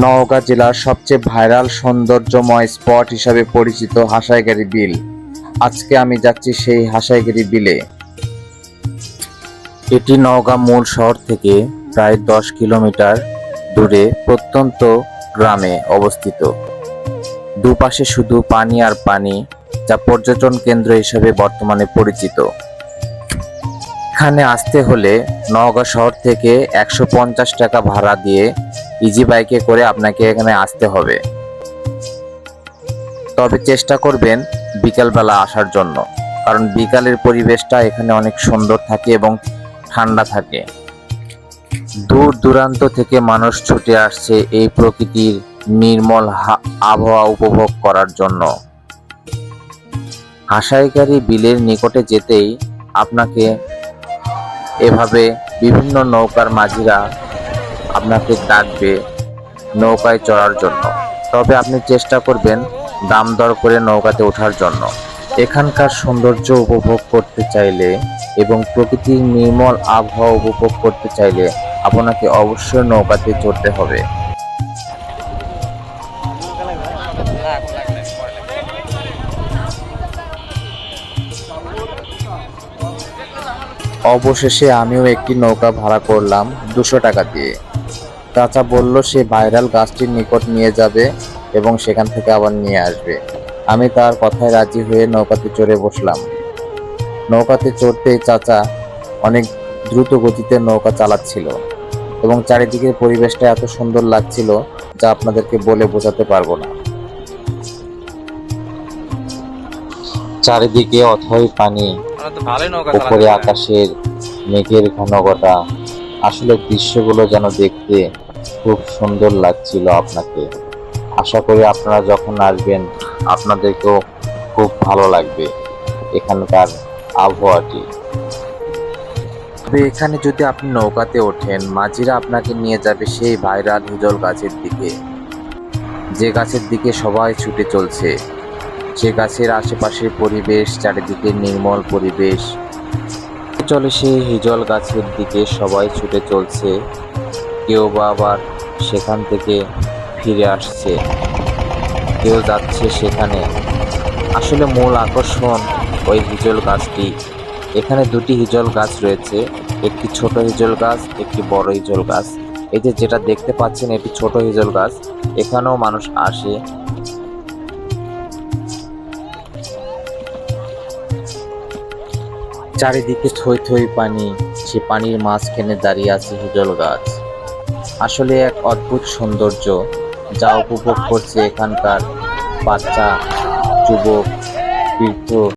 নওগাঁ জেলার সবচেয়ে viral সৌন্দর্যময় spot হিসাবে পরিচিত হাসাইগাড়ি বিল। আজকে আমি যাচ্ছি সেই হাসাইগাড়ি বিলে। এটি নওগাঁ মূল শহর থেকে প্রায় 10 কিলোমিটার দূরে প্রত্যন্ত গ্রামে অবস্থিত। দুপাশে শুধু পানি আর পানি, যা পর্যটন কেন্দ্র হিসেবে বর্তমানে পরিচিত। এখানে আসতে হলে নওগাঁ শহর থেকে 150 টাকা ভাড়া দিয়ে ইজি বাইকে করে আপনাকে এখানে আসতে হবে। তবে চেষ্টা করবেন বিকালবেলা আসার জন্য, কারণ বিকালের পরিবেশটা এখানে অনেক সুন্দর থাকে এবং ঠান্ডা থাকে। দূর দূরান্ত থেকে মানুষ ছুটে আসছে এই প্রকৃতির নির্মল আবহাওয়া উপভোগ করার জন্য। হাসাইগাড়ি বিলের নিকটে যেতেই আপনাকে এভাবে বিভিন্ন নৌকার মাঝিরা আপনাকে ডাকবে নৌকায় চড়ার জন্য। তবে আপনি চেষ্টা করবেন দাম দর করে নৌকাতে ওঠার জন্য। এখানকার সৌন্দর্য উপভোগ করতে চাইলে এবং প্রকৃতির নির্মল আবহাওয়া উপভোগ করতে চাইলে আপনাকে অবশ্যই নৌকাতে চড়তে হবে। অবশেষে আমিও একটি নৌকা ভাড়া করলাম 200 টাকা দিয়ে। চাচা বলল সে ভাইরাল গাছটির নিকট নিয়ে যাবে এবং সেখান থেকে আবার নিয়ে আসবে। আমি তার কথায় রাজি হয়ে নৌকাতে চড়ে বসলাম। নৌকাতে চড়তে চাচা অনেক দ্রুত গতিতে নৌকা চালাচ্ছিল এবং চারিদিকের পরিবেশটা এত সুন্দর লাগছিল যা আপনাদেরকে বলে বোঝাতে পারবো না। চারিদিকে অথই পানি, উপরে আকাশের মেঘের ঘনঘটা, আসলে দৃশ্যগুলো যেন দেখতে খুব সুন্দর লাগছিল আপনাকে। আশা করি আপনারা যখন আসবেন আপনাদেরকেও খুব ভালো লাগবে এখানকার আবহাওয়াটি। তবে এখানে যদি আপনি নৌকাতে ওঠেন, মাঝিরা আপনাকে নিয়ে যাবে সেই ভাইরাল হিজল গাছের দিকে, যে গাছের দিকে সবাই ছুটে চলছে। সে গাছের আশেপাশের পরিবেশ, চারিদিকে নির্মল পরিবেশ, চলে সেই হিজল গাছের দিকে সবাই ছুটে চলছে। কেউ বা আবার সেখান থেকে ফিরে আসছে, কেউ যাচ্ছে সেখানে। আসলে মূল আকর্ষণ ওই হিজল গাছটি। এখানে দুটি হিজল গাছ রয়েছে, একটি ছোট হিজল গাছ, একটি বড় হিজল গাছ। এই যে যেটা দেখতে পাচ্ছেন এটি ছোট হিজল গাছ। এখানেও মানুষ আসে। চারিদিকে থই থই পানি, সে পানির মাঝখানে দাঁড়িয়ে আছে হিজল গাছ। আসলে এক অদ্ভুত সৌন্দর্য যা উপভোগ করছে এখানকার বাচ্চা, যুবক, বৃদ্ধ।